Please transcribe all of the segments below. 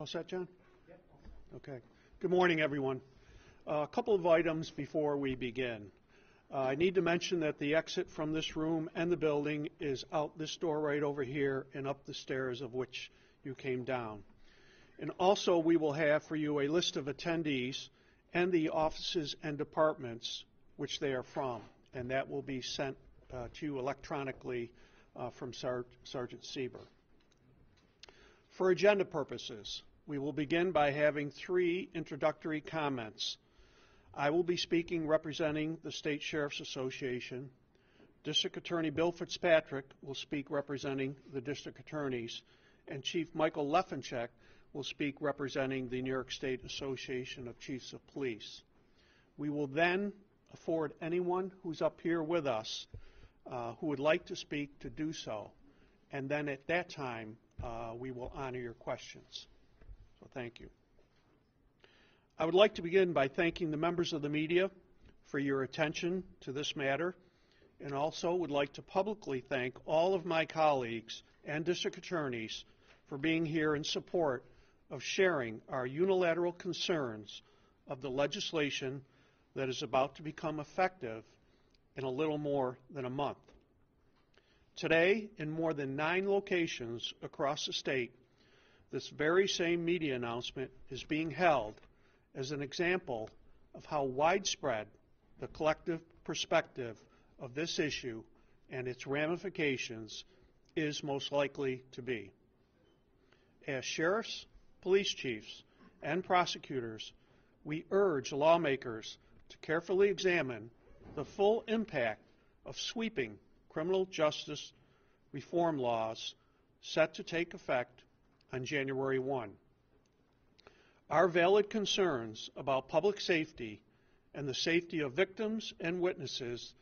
All set, John? Okay. Good morning, everyone. A couple of items before we begin. I need to mention that the exit from this room and the building is out this door right over here and up the stairs of which you came down. And also we will have for you a list of attendees and the offices and departments which they are from, and that will be sent to you electronically from Sergeant Sieber. For agenda purposes, we will begin by having 3 introductory comments. I will be speaking representing the State Sheriff's Association. District Attorney Bill Fitzpatrick will speak representing the district attorneys, and Chief Michael Lefenchek will speak representing the New York State Association of Chiefs of Police. We will then afford anyone who's up here with us who would like to speak to do so, and then at that time we will honor your questions. So thank you. I would like to begin by thanking the members of the media for your attention to this matter, and also would like to publicly thank all of my colleagues and district attorneys for being here in support of sharing our unilateral concerns of the legislation that is about to become effective in a little more than a month. Today, in more than 9 locations across the state, this very same media announcement is being held as an example of how widespread the collective perspective of this issue and its ramifications is most likely to be. As sheriffs, police chiefs, and prosecutors, we urge lawmakers to carefully examine the full impact of sweeping criminal justice reform laws set to take effect on January 1. Our valid concerns about public safety and the safety of victims and witnesses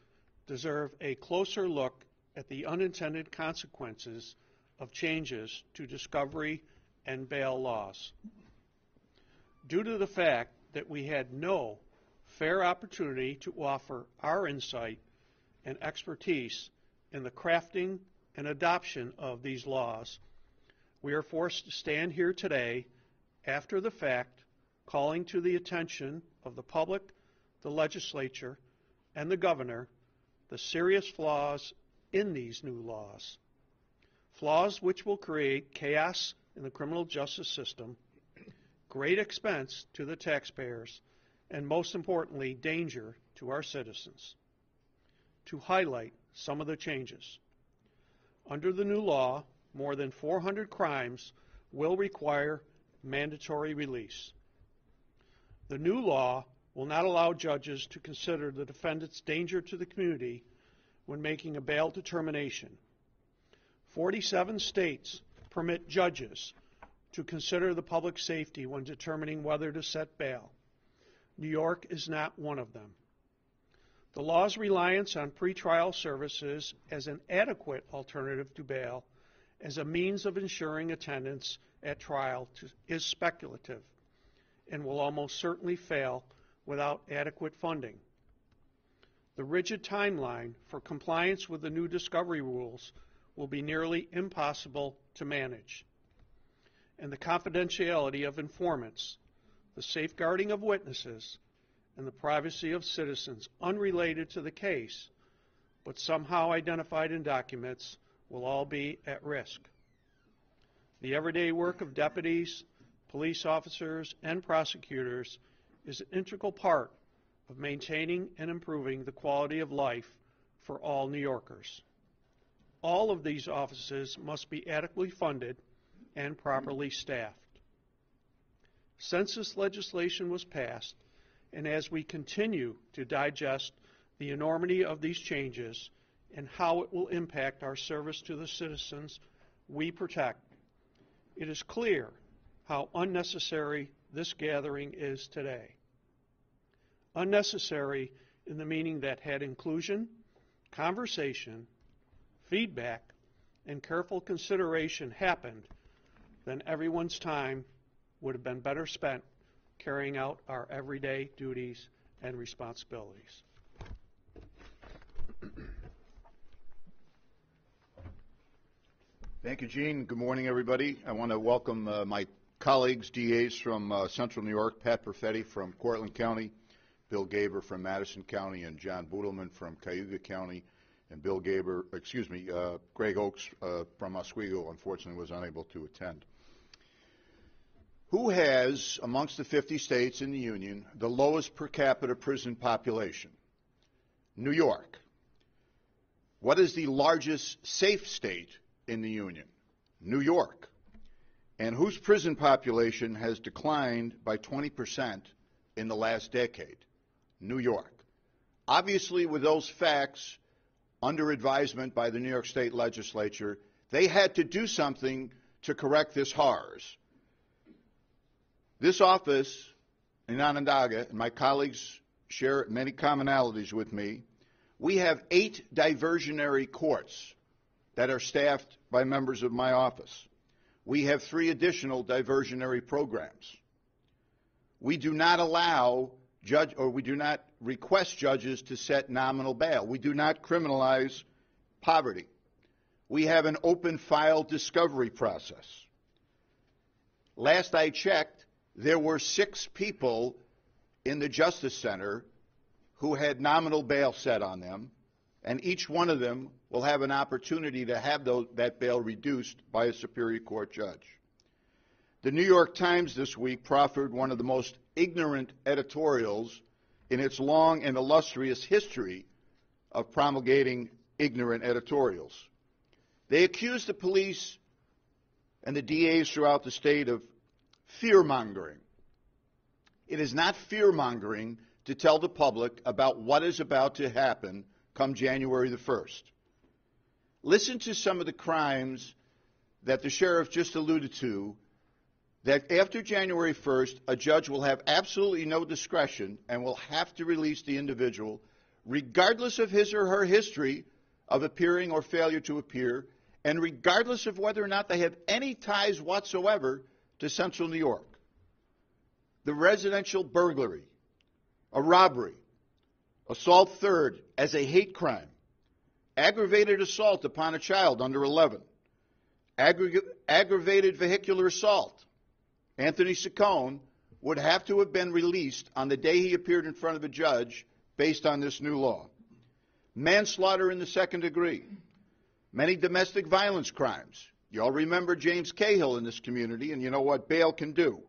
deserve a closer look at the unintended consequences of changes to discovery and bail laws. Due to the fact that we had no fair opportunity to offer our insight and expertise in the crafting and adoption of these laws, we are forced to stand here today after the fact, calling to the attention of the public, the legislature, and the governor the serious flaws in these new laws, flaws which will create chaos in the criminal justice system, great expense to the taxpayers, and most importantly, danger to our citizens. To highlight some of the changes, under the new law, more than 400 crimes will require mandatory release. The new law will not allow judges to consider the defendant's danger to the community when making a bail determination. 47 states permit judges to consider the public safety when determining whether to set bail. New York is not one of them. The law's reliance on pretrial services as an adequate alternative to bail as a means of ensuring attendance at trial is speculative and will almost certainly fail without adequate funding. The rigid timeline for compliance with the new discovery rules will be nearly impossible to manage. And the confidentiality of informants, the safeguarding of witnesses, and the privacy of citizens unrelated to the case, but somehow identified in documents, will all be at risk. The everyday work of deputies, police officers, and prosecutors is an integral part of maintaining and improving the quality of life for all New Yorkers. All of these offices must be adequately funded and properly staffed. Since this legislation was passed, and as we continue to digest the enormity of these changes and how it will impact our service to the citizens we protect, it is clear how unnecessary this gathering is today. Unnecessary in the meaning that had inclusion, conversation, feedback, and careful consideration happened, then everyone's time would have been better spent carrying out our everyday duties and responsibilities. Thank you, Gene. Good morning, everybody. I want to welcome my colleagues, DAs from Central New York, Pat Perfetti from Cortland County, Bill Gaber from Madison County, and John Budelman from Cayuga County, and Greg Oakes from Oswego, unfortunately, was unable to attend. Who has, amongst the 50 states in the Union, the lowest per capita prison population? New York. What is the largest safe state in the Union? New York. And whose prison population has declined by 20% in the last decade? New York. Obviously, with those facts under advisement by the New York State Legislature, they had to do something to correct this horrors. This office in Onondaga, and my colleagues share many commonalities with me, we have 8 diversionary courts that are staffed by members of my office. We have 3 additional diversionary programs. We do not allow we do not request judges to set nominal bail. We do not criminalize poverty. We have an open file discovery process. Last I checked, there were 6 people in the Justice Center who had nominal bail set on them, and each one of them will have an opportunity to have that bail reduced by a Superior Court judge. The New York Times this week proffered one of the most ignorant editorials in its long and illustrious history of promulgating ignorant editorials. They accused the police and the DAs throughout the state of fear-mongering. It is not fear-mongering to tell the public about what is about to happen come January the 1st. Listen to some of the crimes that the sheriff just alluded to, that after January 1st, a judge will have absolutely no discretion and will have to release the individual, regardless of his or her history of appearing or failure to appear, and regardless of whether or not they have any ties whatsoever to Central New York. The residential burglary, a robbery, assault third as a hate crime, aggravated assault upon a child under 11, aggravated vehicular assault. Anthony Saccone would have to have been released on the day he appeared in front of a judge based on this new law. Manslaughter in the second degree, many domestic violence crimes. You all remember James Cahill in this community, and you know what bail can do.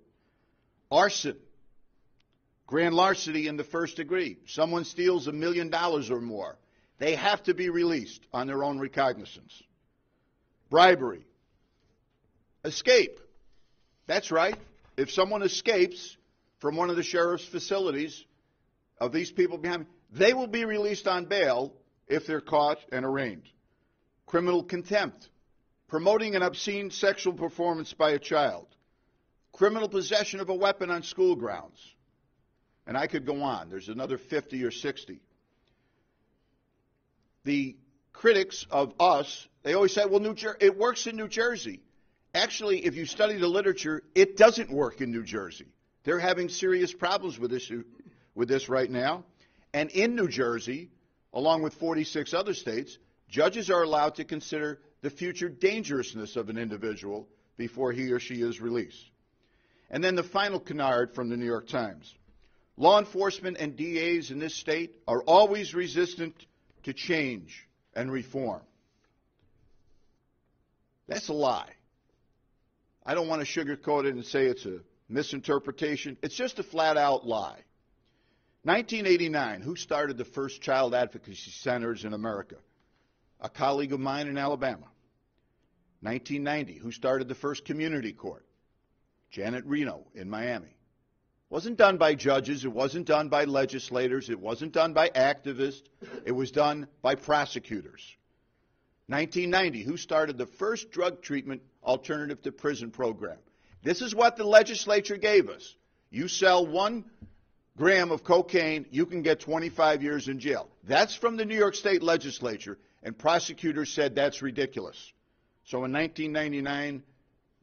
Arson, grand larceny in the first degree. Someone steals $1 million or more. They have to be released on their own recognizance. Bribery. Escape. That's right. If someone escapes from one of the sheriff's facilities of these people behind me, they will be released on bail if they're caught and arraigned. Criminal contempt. Promoting an obscene sexual performance by a child. Criminal possession of a weapon on school grounds. And I could go on. There's another 50 or 60. The critics of us, they always say, well, it works in New Jersey. Actually, if you study the literature, it doesn't work in New Jersey. They're having serious problems with this right now. And in New Jersey, along with 46 other states, judges are allowed to consider the future dangerousness of an individual before he or she is released. And then the final canard from the New York Times. Law enforcement and DAs in this state are always resistant to change and reform. That's a lie. I don't want to sugarcoat it and say it's a misinterpretation. It's just a flat-out lie. 1989, who started the first child advocacy centers in America? A colleague of mine in Alabama. 1990, who started the first community court? Janet Reno in Miami. Wasn't done by judges, it wasn't done by legislators, it wasn't done by activists, it was done by prosecutors. 1990, who started the first drug treatment alternative to prison program? This is what the legislature gave us. You sell 1 gram of cocaine, you can get 25 years in jail. That's from the New York State Legislature, and prosecutors said that's ridiculous. So in 1999,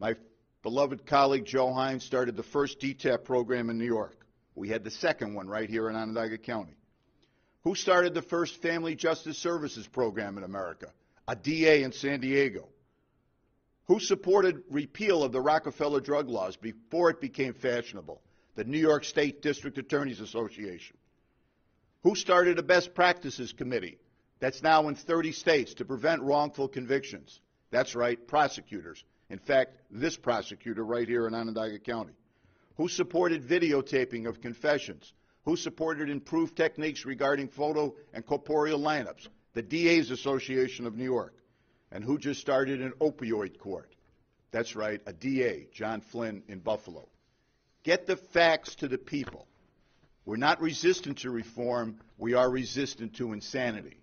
my beloved colleague Joe Hines started the first DTAP program in New York. We had the second one right here in Onondaga County. Who started the first Family Justice Services program in America? A DA in San Diego. Who supported repeal of the Rockefeller drug laws before it became fashionable? The New York State District Attorneys Association. Who started a best practices committee that's now in 30 states to prevent wrongful convictions? That's right, prosecutors. In fact, this prosecutor right here in Onondaga County. Who supported videotaping of confessions? Who supported improved techniques regarding photo and corporeal lineups? The DA's Association of New York. And who just started an opioid court? That's right, a DA, John Flynn in Buffalo. Get the facts to the people. We're not resistant to reform, we are resistant to insanity.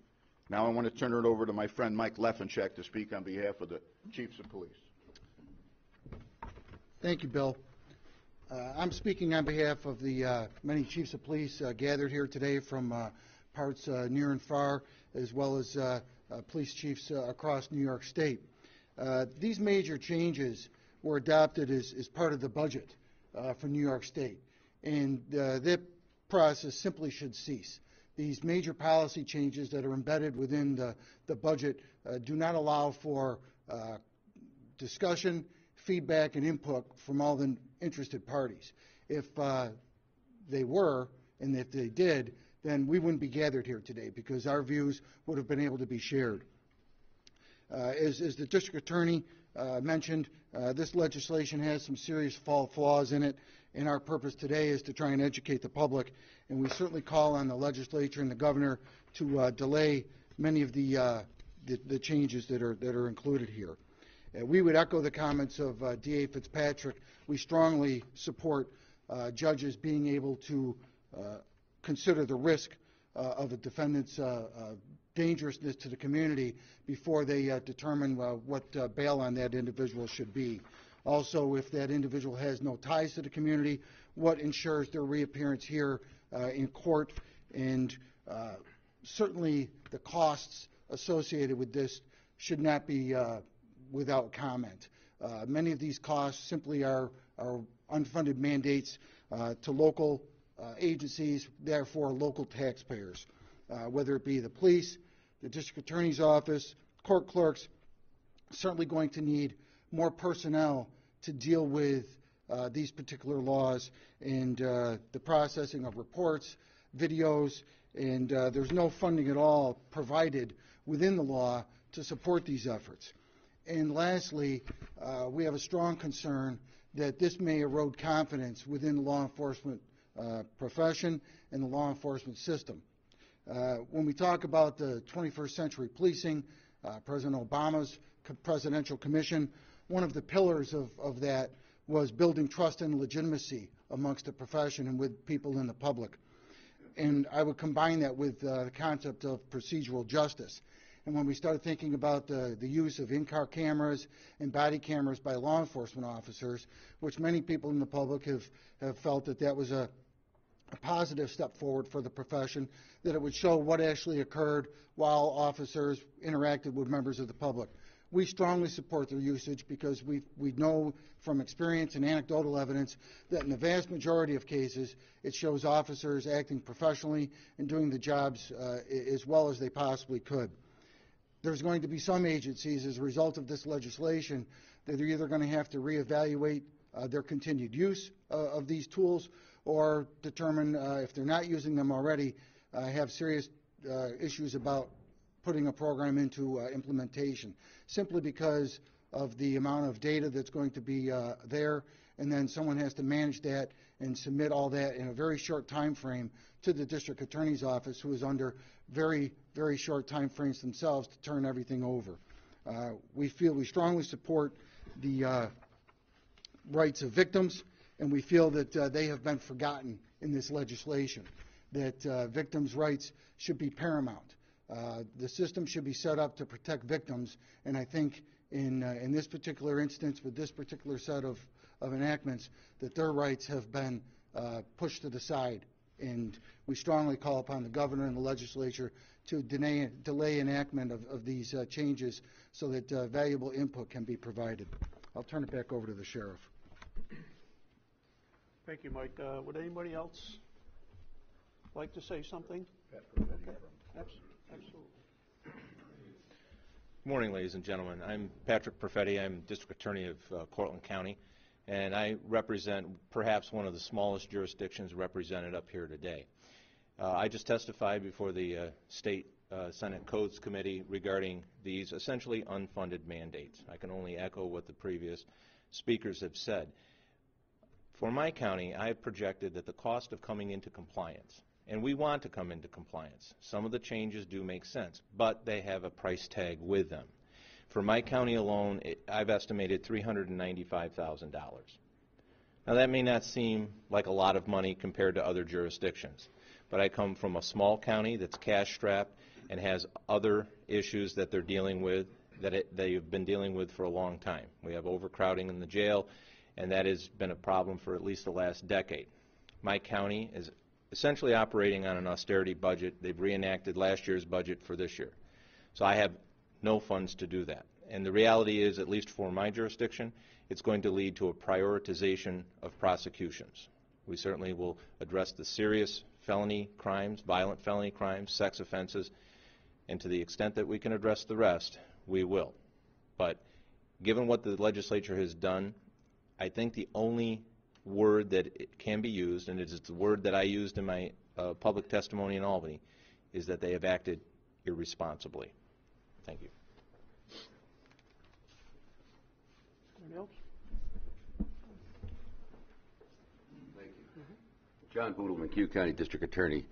Now I want to turn it over to my friend Mike Lefenchek to speak on behalf of the Chiefs of Police. Thank you, Bill. I'm speaking on behalf of the many Chiefs of Police gathered here today from parts near and far, as well as police chiefs across New York State. These major changes were adopted as part of the budget for New York State, and that process simply should cease. These major policy changes that are embedded within the budget do not allow for discussion, feedback, and input from all the interested parties. If they were, and if they did, then we wouldn't be gathered here today because our views would have been able to be shared. As the district attorney mentioned, this legislation has some serious flaws in it, and our purpose today is to try and educate the public, and we certainly call on the legislature and the governor to delay many of the changes that are included here. We would echo the comments of DA Fitzpatrick. We strongly support judges being able to consider the risk of a defendant's dangerousness to the community before they determine what bail on that individual should be. Also, if that individual has no ties to the community, what ensures their reappearance here in court, and certainly the costs associated with this should not be without comment. Many of these costs simply are unfunded mandates to local agencies, therefore local taxpayers, whether it be the police, the district attorney's office, court clerks, certainly going to need more personnel to deal with these particular laws and the processing of reports, videos, and there's no funding at all provided within the law to support these efforts. And lastly, we have a strong concern that this may erode confidence within the law enforcement profession and the law enforcement system. When we talk about the 21st century policing, President Obama's presidential commission, one of the pillars of that was building trust and legitimacy amongst the profession and with people in the public. And I would combine that with the concept of procedural justice. And when we started thinking about the use of in-car cameras and body cameras by law enforcement officers, which many people in the public have felt that was a positive step forward for the profession, that it would show what actually occurred while officers interacted with members of the public. We strongly support their usage because we know from experience and anecdotal evidence that in the vast majority of cases it shows officers acting professionally and doing the jobs as well as they possibly could. There's going to be some agencies as a result of this legislation that are either going to have to reevaluate their continued use of these tools or determine if they're not using them already, have serious issues about putting a program into implementation, simply because of the amount of data that's going to be there, and then someone has to manage that and submit all that in a very short time frame to the district attorney's office, who is under very, very short time frames themselves to turn everything over. We strongly support the rights of victims, and we feel that they have been forgotten in this legislation, that victims' rights should be paramount. The system should be set up to protect victims, and I think in this particular instance, with this particular set of enactments, that their rights have been pushed to the side. And we strongly call upon the governor and the legislature to delay enactment of these changes so that valuable input can be provided. I'll turn it back over to the sheriff. Thank you, Mike. Would anybody else like to say something? Okay. Absolutely. Good morning, ladies and gentlemen. I'm Patrick Perfetti. I'm District Attorney of Cortland County, and I represent perhaps one of the smallest jurisdictions represented up here today. I just testified before the State Senate Codes Committee regarding these essentially unfunded mandates. I can only echo what the previous speakers have said. For my county, I have projected that the cost of coming into compliance, and we want to come into compliance. Some of the changes do make sense, but they have a price tag with them. For my county alone, I've estimated $395,000. Now that may not seem like a lot of money compared to other jurisdictions, but I come from a small county that's cash-strapped and has other issues that they're dealing with, that they've been dealing with for a long time. We have overcrowding in the jail, and that has been a problem for at least the last decade. My county is essentially operating on an austerity budget. They've reenacted last year's budget for this year. So I have no funds to do that. And the reality is, at least for my jurisdiction, it's going to lead to a prioritization of prosecutions. We certainly will address the serious felony crimes, violent felony crimes, sex offenses, and to the extent that we can address the rest, we will. But given what the legislature has done, I think the only word that it can be used, and it is the word that I used in my public testimony in Albany, is that they have acted irresponsibly. Thank you. Anybody else? Thank you. John Boodle, McHugh County District Attorney.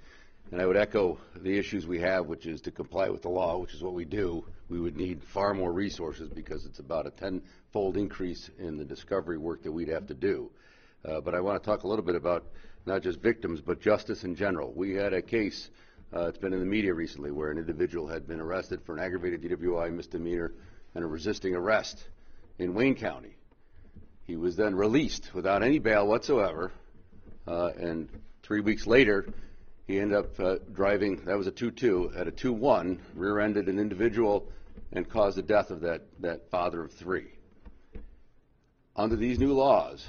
And I would echo the issues we have, which is to comply with the law, which is what we do. We would need far more resources because it's about a 10-fold increase in the discovery work that we'd have to do. But I want to talk a little bit about not just victims, but justice in general. We had a case, it's been in the media recently, where an individual had been arrested for an aggravated DWI misdemeanor and a resisting arrest in Wayne County. He was then released without any bail whatsoever, and 3 weeks later, he ended up driving, that was a 2-2, at a 2-1, rear-ended an individual and caused the death of that father of three. Under these new laws,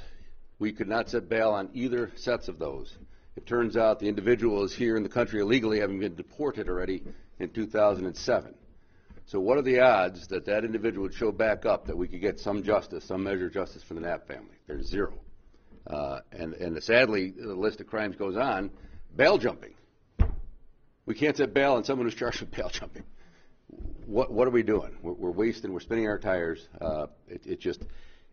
we could not set bail on either sets of those. It turns out the individual is here in the country illegally, having been deported already in 2007. So what are the odds that that individual would show back up, that we could get some justice, some measure of justice for the Knapp family? There's zero. And sadly, the list of crimes goes on. Bail jumping. We can't set bail on someone who's charged with bail jumping. What are we doing? We're wasting, we're spinning our tires.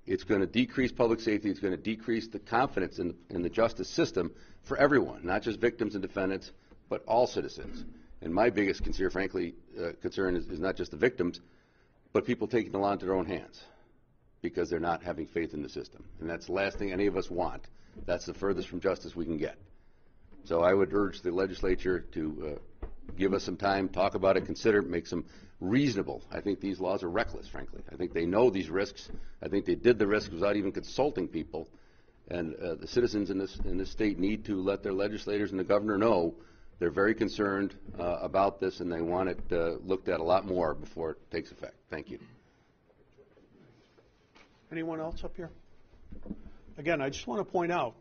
It's going to decrease public safety. It's going to decrease the confidence in the justice system for everyone, not just victims and defendants, but all citizens. And my biggest concern, frankly, is not just the victims, but people taking the law into their own hands because they're not having faith in the system. And that's the last thing any of us want. That's the furthest from justice we can get. So I would urge the legislature to give us some time, talk about it, consider it, make some reasonable. I think these laws are reckless, frankly. I think they know these risks. I think they did the risks without even consulting people. And the citizens in this state need to let their legislators and the governor know they're very concerned about this, and they want it looked at a lot more before it takes effect. Thank you. Anyone else up here? Again, I just want to point out,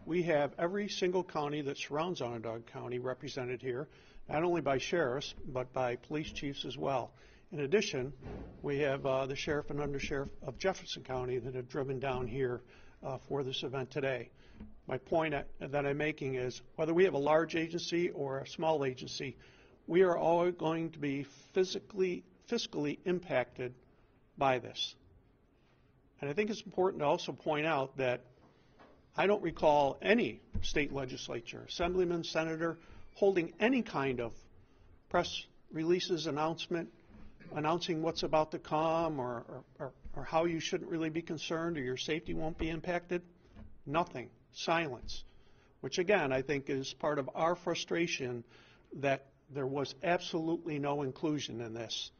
we have every single county that surrounds Onondaga County represented here, not only by sheriffs, but by police chiefs as well. In addition, we have the sheriff and undersheriff of Jefferson County that have driven down here for this event today. My point that I'm making is, whether we have a large agency or a small agency, we are all going to be fiscally impacted by this. And I think it's important to also point out that I don't recall any state legislature, assemblyman, senator, holding any kind of press releases, announcing what's about to come, or how you shouldn't really be concerned or your safety won't be impacted. Nothing. Silence. Which again, I think is part of our frustration that there was absolutely no inclusion in this.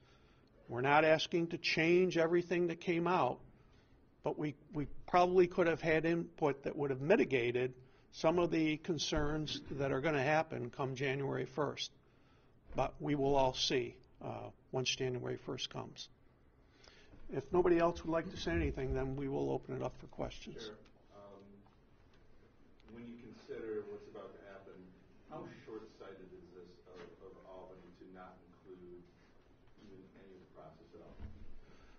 We're not asking to change everything that came out, but we probably could have had input that would have mitigated some of the concerns that are going to happen come January 1st. But we will all see once January 1st comes. If nobody else would like to say anything, then we will open it up for questions. Sure. When you consider what's about to happen, how short-sighted is this of Albany to not include any of the process at all?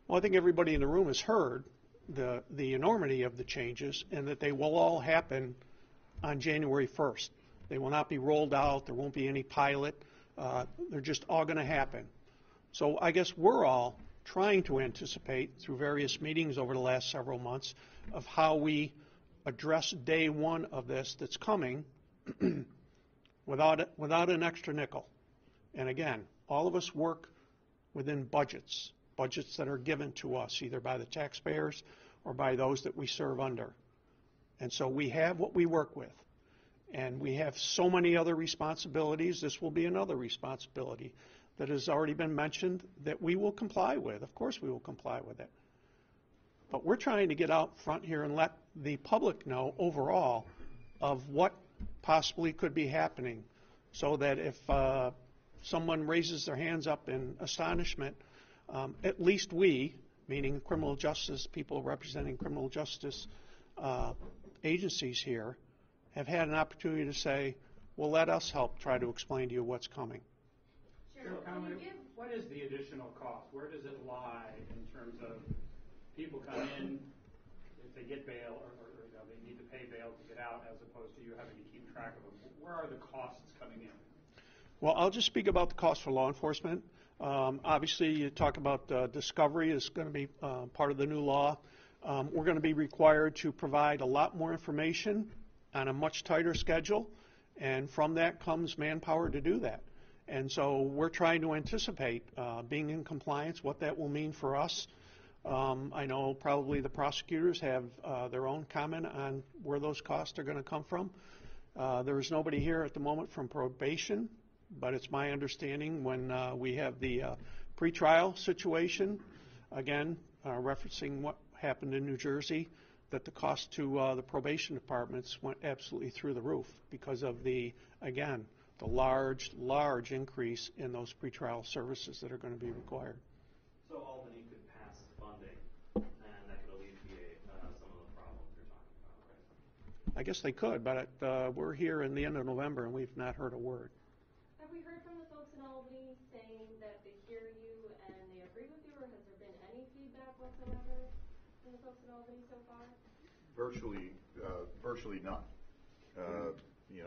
Well, I think everybody in the room has heard the enormity of the changes and that they will all happen on January 1st. They will not be rolled out. There won't be any pilot. They're just all going to happen. So I guess we're all trying to anticipate through various meetings over the last several months of how we address day one of this that's coming without an extra nickel. And again, all of us work within budgets that are given to us either by the taxpayers or by those that we serve under. And so we have what we work with. And we have so many other responsibilities. This will be another responsibility that has already been mentioned that we will comply with. Of course we will comply with it. But we're trying to get out front here and let the public know overall of what possibly could be happening so that if someone raises their hands up in astonishment, at least we, meaning criminal justice, people representing criminal justice agencies here, have had an opportunity to say, well, let us help try to explain to you what's coming. Sure. What is the additional cost? Where does it lie in terms of people come in, if they get bail, or they need to pay bail to get out, as opposed to you having to keep track of them? Where are the costs coming in? Well, I'll just speak about the cost for law enforcement. Obviously, you talk about discovery is going to be part of the new law. We're going to be required to provide a lot more information on a much tighter schedule, and from that comes manpower to do that. And so we're trying to anticipate being in compliance, what that will mean for us. I know probably the prosecutors have their own comment on where those costs are going to come from. There is nobody here at the moment from probation, but it's my understanding when we have the pretrial situation, again, referencing what happened in New Jersey, that the cost to the probation departments went absolutely through the roof because of the large increase in those pretrial services that are going to be required. So Albany could pass funding, and that could alleviate some of the problems you're talking about, right? I guess they could, but we're here in the end of November and we've not heard a word. Have we heard from the folks in Albany saying that they hear you and they agree with you, or has there been any feedback whatsoever from the folks in Albany so far? Virtually none.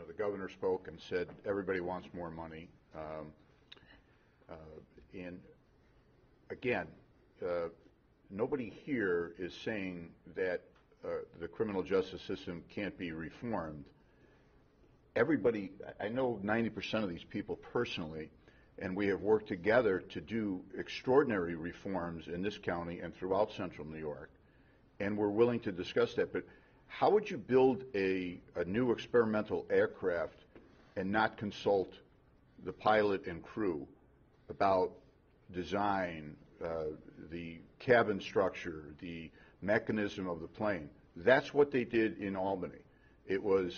The governor spoke and said everybody wants more money. And again, nobody here is saying that the criminal justice system can't be reformed. Everybody, I know 90% of these people personally, and we have worked together to do extraordinary reforms in this county and throughout central New York, and we're willing to discuss that. But how would you build a new experimental aircraft and not consult the pilot and crew about design, the cabin structure, the mechanism of the plane? That's what they did in Albany. It was,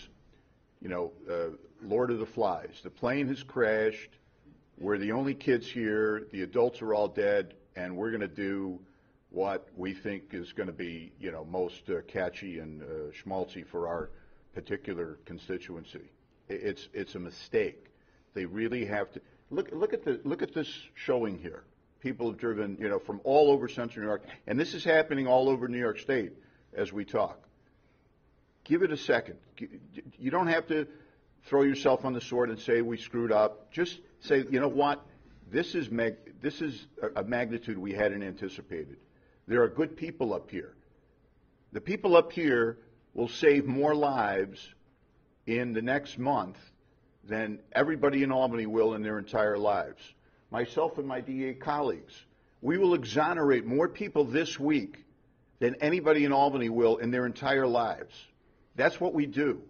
Lord of the Flies. The plane has crashed. We're the only kids here. The adults are all dead, and we're going to do what we think is going to be, most catchy and schmaltzy for our particular constituency. It's a mistake. They really have to look at this showing here. People have driven, from all over Central New York, and this is happening all over New York State as we talk. Give it a second. You don't have to throw yourself on the sword and say we screwed up. Just say, you know what? This is a magnitude we hadn't anticipated. There are good people up here. The people up here will save more lives in the next month than everybody in Albany will in their entire lives. Myself and my DA colleagues, we will exonerate more people this week than anybody in Albany will in their entire lives. That's what we do.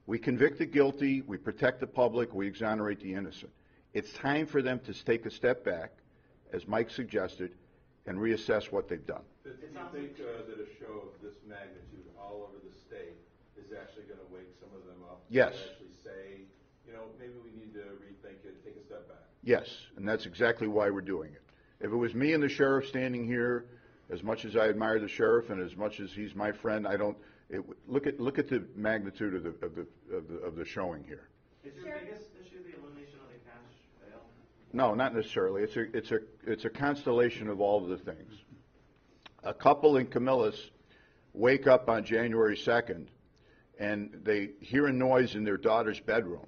We convict the guilty, we protect the public, we exonerate the innocent. It's time for them to take a step back, as Mike suggested, and reassess what they've done. Do you think that a show of this magnitude all over the state is actually going to wake some of them up? Yes. To actually say, maybe we need to rethink it, take a step back? Yes, and that's exactly why we're doing it. If it was me and the sheriff standing here, as much as I admire the sheriff and as much as he's my friend, look at the magnitude of the showing here. Is your biggest issue the elimination of the cash bail? No, not necessarily. It's a constellation of all of the things. A couple in Camillus wake up on January 2nd, and they hear a noise in their daughter's bedroom.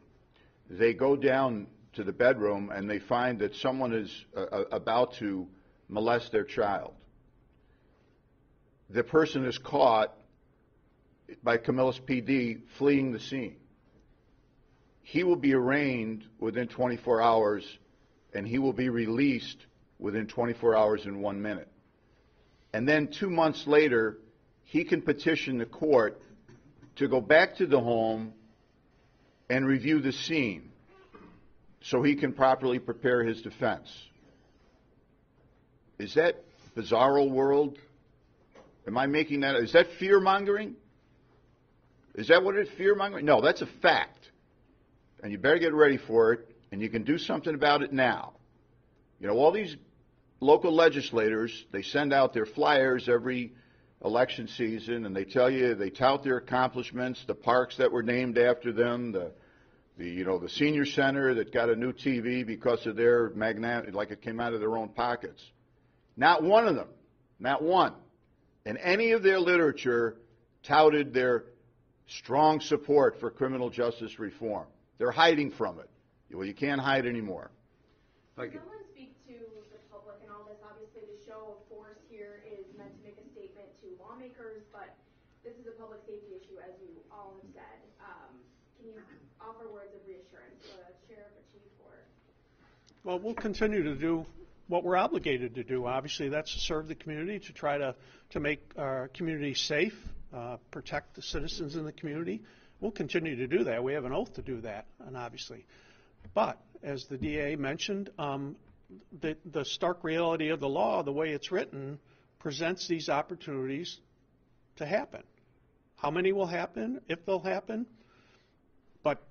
They go down to the bedroom, and they find that someone is about to molest their child. The person is caught by Camillus PD fleeing the scene. He will be arraigned within 24 hours, and he will be released within 24 hours and 1 minute. And then 2 months later, he can petition the court to go back to the home and review the scene so he can properly prepare his defense. Is that bizarro world? Am I making that? Is that fear-mongering? Is that what it is, fear-mongering? No, that's a fact. And you better get ready for it, and you can do something about it now. You know, all these local legislators, they send out their flyers every election season, and they tell you, they tout their accomplishments, the parks that were named after them, the senior center that got a new TV because of their magnanimity, like it came out of their own pockets. Not one of them, not one, in any of their literature touted their strong support for criminal justice reform. They're hiding from it. Well, you can't hide anymore. Can someone speak to the public and all this? Obviously, the show of force here is meant to make a statement to lawmakers, but this is a public safety issue, as you all have said. Can you offer words of reassurance to the sheriff or chief or? Well, we'll continue to do what we're obligated to do. Obviously, that's to serve the community, to try to make our community safe, protect the citizens in the community. We'll continue to do that. We have an oath to do that, and obviously. But, as the DA mentioned, the stark reality of the law, the way it's written, presents these opportunities to happen. How many will happen, if they'll happen? But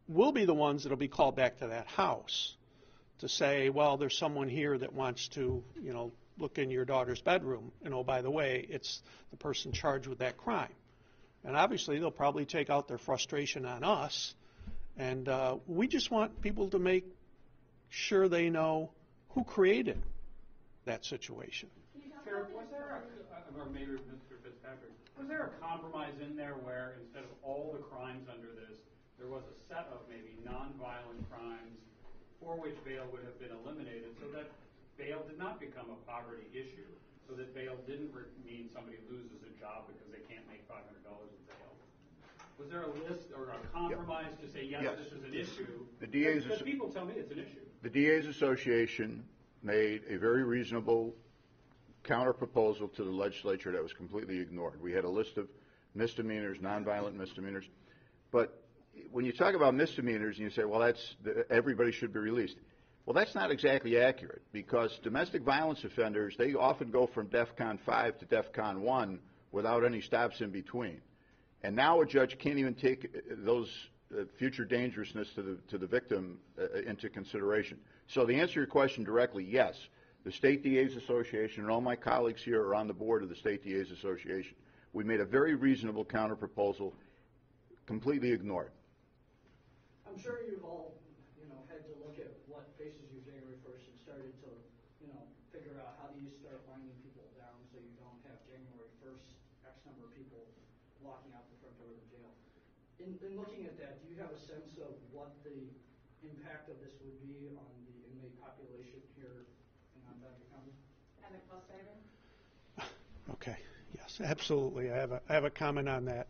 we'll be the ones that will be called back to that house to say, well, there's someone here that wants to, look in your daughter's bedroom, and oh, by the way, it's the person charged with that crime. And obviously, they'll probably take out their frustration on us, and we just want people to make sure they know who created that situation. Sheriff, was there or maybe Mr. Fitzpatrick, was there a compromise in there where instead of all the crimes under this, there was a set of maybe nonviolent crimes for which bail would have been eliminated so that bail did not become a poverty issue, so that bail didn't mean somebody loses a job because they can't make $500 in bail? Was there a list or a compromise to say, yes, this is an issue? Because people tell me it's an issue. The DA's Association made a very reasonable counter-proposal to the legislature that was completely ignored. We had a list of misdemeanors, nonviolent misdemeanors. But when you talk about misdemeanors and you say, well, everybody should be released, well, that's not exactly accurate, because domestic violence offenders, they often go from DEFCON 5 to DEFCON 1 without any stops in between. And now a judge can't even take those future dangerousness to the victim into consideration. So the answer to your question directly, yes. The State DA's Association and all my colleagues here are on the board of the State DA's Association. We made a very reasonable counter-proposal, completely ignored. I'm sure you've all, had to look at what faces you January 1st and started to, figure out how do you start winding people down so you don't have January 1st X number of people walking out the front door of the jail. In looking at that, do you have a sense of what the impact of this would be on the inmate population here in Onondaga County? Emmett Busbider? Okay, yes, absolutely. I have a comment on that.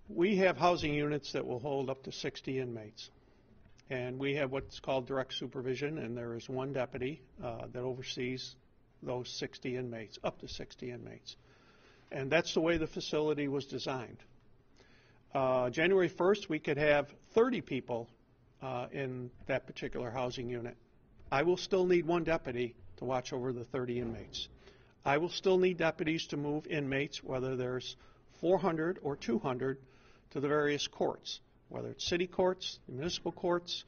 We have housing units that will hold up to 60 inmates. And we have what's called direct supervision, and there is one deputy that oversees those 60 inmates, up to 60 inmates. And that's the way the facility was designed. January 1st, we could have 30 people in that particular housing unit. I will still need one deputy to watch over the 30 inmates. I will still need deputies to move inmates, whether there's 400 or 200, to the various courts, whether it's city courts, municipal courts.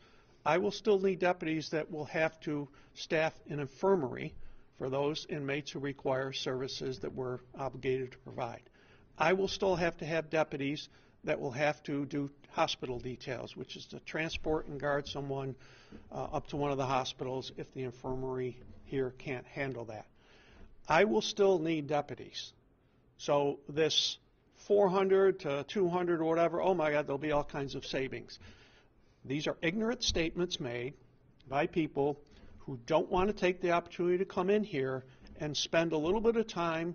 I will still need deputies that will have to staff an infirmary for those inmates who require services that we're obligated to provide. I will still have to have deputies that will have to do hospital details, which is to transport and guard someone up to one of the hospitals if the infirmary here can't handle that. I will still need deputies. So this 400 to 200 or whatever, oh my God, there'll be all kinds of savings. These are ignorant statements made by people who don't want to take the opportunity to come in here and spend a little bit of time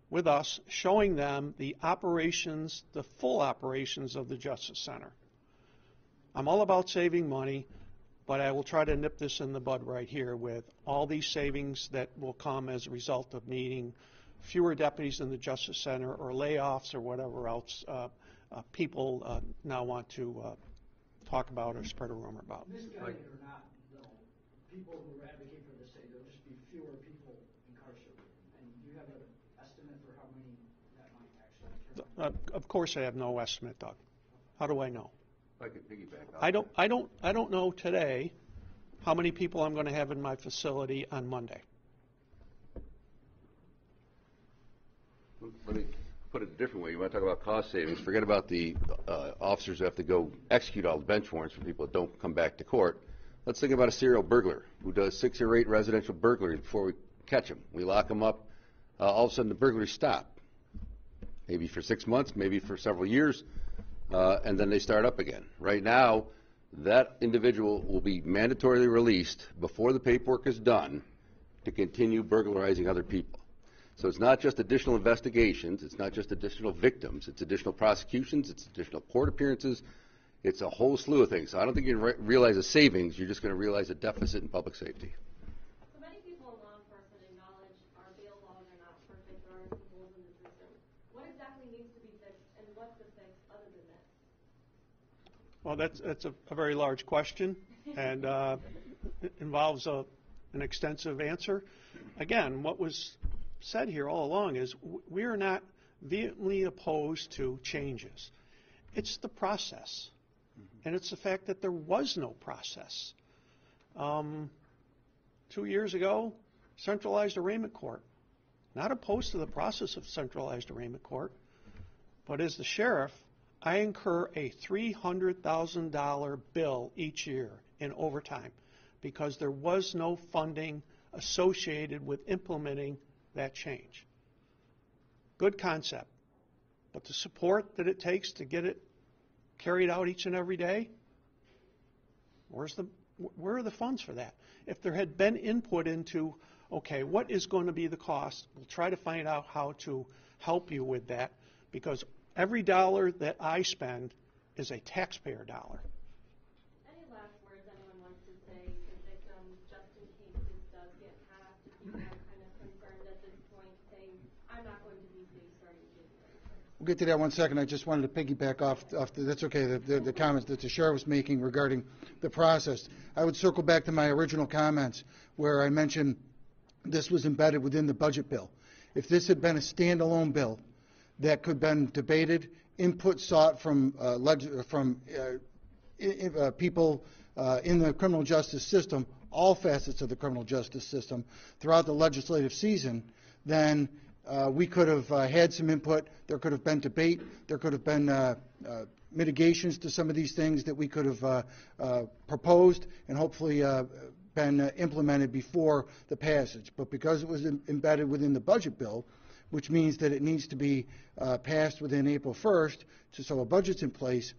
with us showing them the operations, the full operations of the Justice Center. I'm all about saving money, but I will try to nip this in the bud right here with all these savings that will come as a result of needing fewer deputies in the Justice Center or layoffs or whatever else people now want to talk about or spread a rumor about. Misguided or not, though, people who advocate for this say there'll just be fewer people incarcerated. And you have an estimate for how many that might actually turn out? Of course I have no estimate, Doug. How do I know? I could piggyback off I don't know today how many people I'm going to have in my facility on Monday. Let me put it a different way. You want to talk about cost savings. Forget about the officers who have to go execute all the bench warrants for people that don't come back to court. Let's think about a serial burglar who does 6 or 8 residential burglaries before we catch him. We lock him up. All of a sudden, the burglaries stop. Maybe for 6 months, maybe for several years, and then they start up again. Right now, that individual will be mandatorily released before the paperwork is done to continue burglarizing other people. So it's not just additional investigations, it's not just additional victims, it's additional prosecutions, it's additional court appearances, it's a whole slew of things. So I don't think you're going to realize a savings, you're just going to realize a deficit in public safety. So many people in law enforcement acknowledge our bail laws are not perfect, there are some holes in the system. What exactly needs to be fixed, and what's the fix other than this? Well, that's a very large question, and it involves an extensive answer. Again, what was said here all along is we are not vehemently opposed to changes. It's the process, and it's the fact that there was no process. 2 years ago, centralized arraignment court. Not opposed to the process of centralized arraignment court, but as the sheriff, I incur a $300,000 bill each year in overtime because there was no funding associated with implementing that change. Good concept, but the support that it takes to get it carried out each and every day, where are the funds for that? If there had been input into, okay, what is going to be the cost? We'll try to find out how to help you with that, because every dollar that I spend is a taxpayer dollar. Any last words anyone wants to say to victims, just in case this does get passed, if people are kind of concerned at this point, saying, I'm not going to be safe starting January 1st? We'll get to that one second. I just wanted to piggyback off that's okay, the comments that the sheriff was making regarding the process. I would circle back to my original comments where I mentioned this was embedded within the budget bill. If this had been a standalone bill that could have been debated, input sought from people in the criminal justice system, all facets of the criminal justice system throughout the legislative season, then we could have had some input. There could have been debate. There could have been mitigations to some of these things that we could have proposed and hopefully been implemented before the passage. But because it was embedded within the budget bill, which means that it needs to be passed within April 1st, so a budget's in place,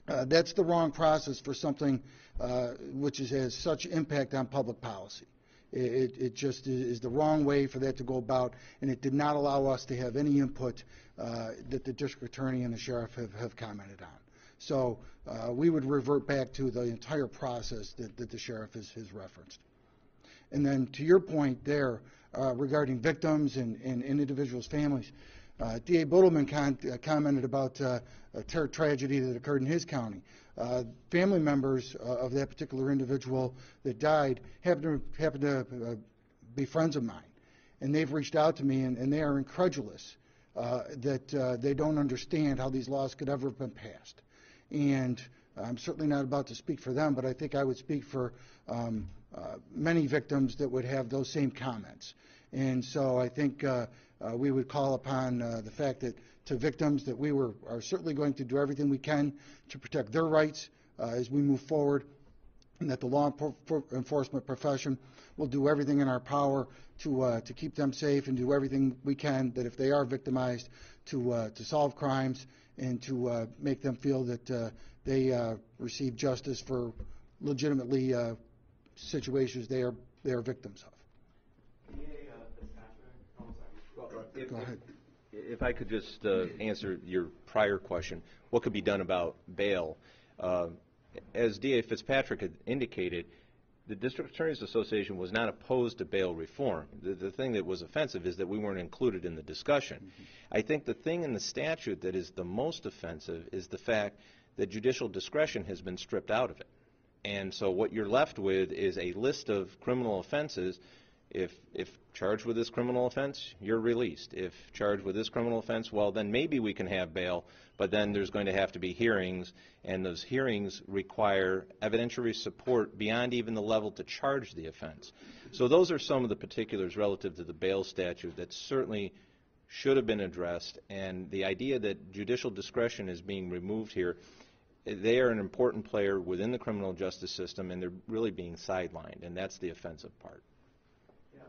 that's the wrong process for something which has such impact on public policy. It just is the wrong way for that to go about, and it did not allow us to have any input that the district attorney and the sheriff have commented on. So we would revert back to the entire process that the sheriff has referenced. And then to your point there regarding victims and individuals' families, D.A. Budelman commented about a tragedy that occurred in his county. Family members of that particular individual that died happen to be friends of mine, and they've reached out to me, and they are incredulous that they don't understand how these laws could ever have been passed. And I'm certainly not about to speak for them, but I think I would speak for many victims that would have those same comments. And so I think we would call upon the fact that to victims that we are certainly going to do everything we can to protect their rights as we move forward, and that the law enforcement profession will do everything in our power to keep them safe and do everything we can that if they are victimized to solve crimes and to make them feel that they receive justice for legitimately situations they are victims of. Go ahead. If I could just answer your prior question, what could be done about bail? As DA Fitzpatrick had indicated, the District Attorneys Association was not opposed to bail reform. The thing that was offensive is that we weren't included in the discussion. Mm-hmm. I think the thing in the statute that is the most offensive is the fact that judicial discretion has been stripped out of it. And so what you're left with is a list of criminal offenses. If charged with this criminal offense, you're released. If charged with this criminal offense, well, then maybe we can have bail, but then there's going to have to be hearings, and those hearings require evidentiary support beyond even the level to charge the offense. So those are some of the particulars relative to the bail statute that certainly should have been addressed, and the idea that judicial discretion is being removed here, they are an important player within the criminal justice system, and they're really being sidelined, and that's the offensive part.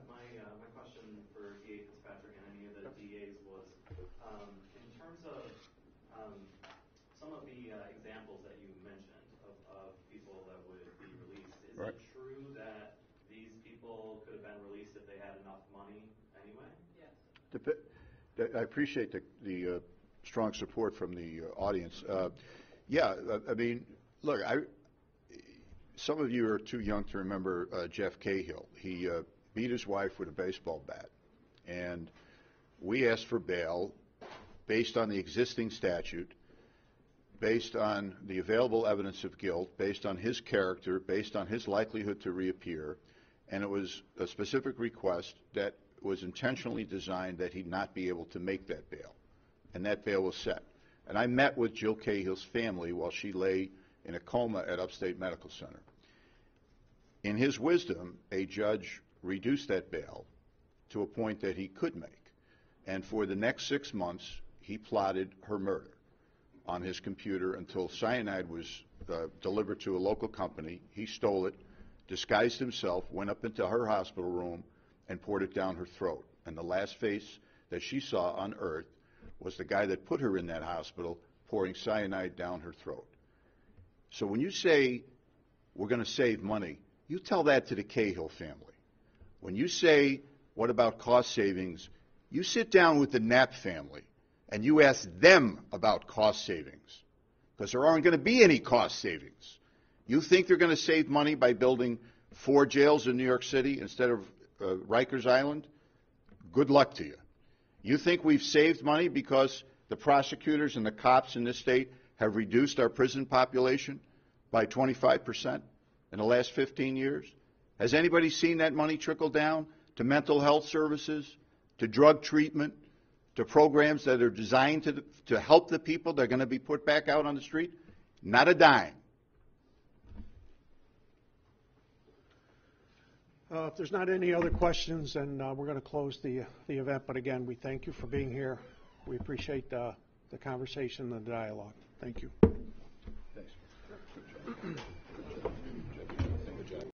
My question for DA Fitzpatrick and any of the DAs was, in terms of some of the examples that you mentioned of people that would be released, is it true that these people could have been released if they had enough money anyway? Yes. I appreciate the strong support from the audience. Yeah, I mean, look, some of you are too young to remember Jeff Cahill. He beat his wife with a baseball bat, and we asked for bail based on the existing statute, based on the available evidence of guilt, based on his character, based on his likelihood to reappear, and it was a specific request that was intentionally designed that he not be able to make that bail, and that bail was set. And I met with Jill Cahill's family while she lay in a coma at Upstate Medical Center. In his wisdom, a judge reduced that bail to a point that he could make. And for the next 6 months, he plotted her murder on his computer until cyanide was delivered to a local company. He stole it, disguised himself, went up into her hospital room, and poured it down her throat. And the last face that she saw on earth was the guy that put her in that hospital pouring cyanide down her throat. So when you say we're going to save money, you tell that to the Cahill family. When you say, what about cost savings, you sit down with the Knapp family and you ask them about cost savings, because there aren't going to be any cost savings. You think they're going to save money by building 4 jails in New York City instead of Rikers Island? Good luck to you. You think we've saved money because the prosecutors and the cops in this state have reduced our prison population by 25% in the last 15 years? Has anybody seen that money trickle down to mental health services, to drug treatment, to programs that are designed to help the people that are going to be put back out on the street? Not a dime. If there's not any other questions, then we're going to close the event. But again, we thank you for being here. We appreciate the conversation and the dialogue. Thank you. Thanks.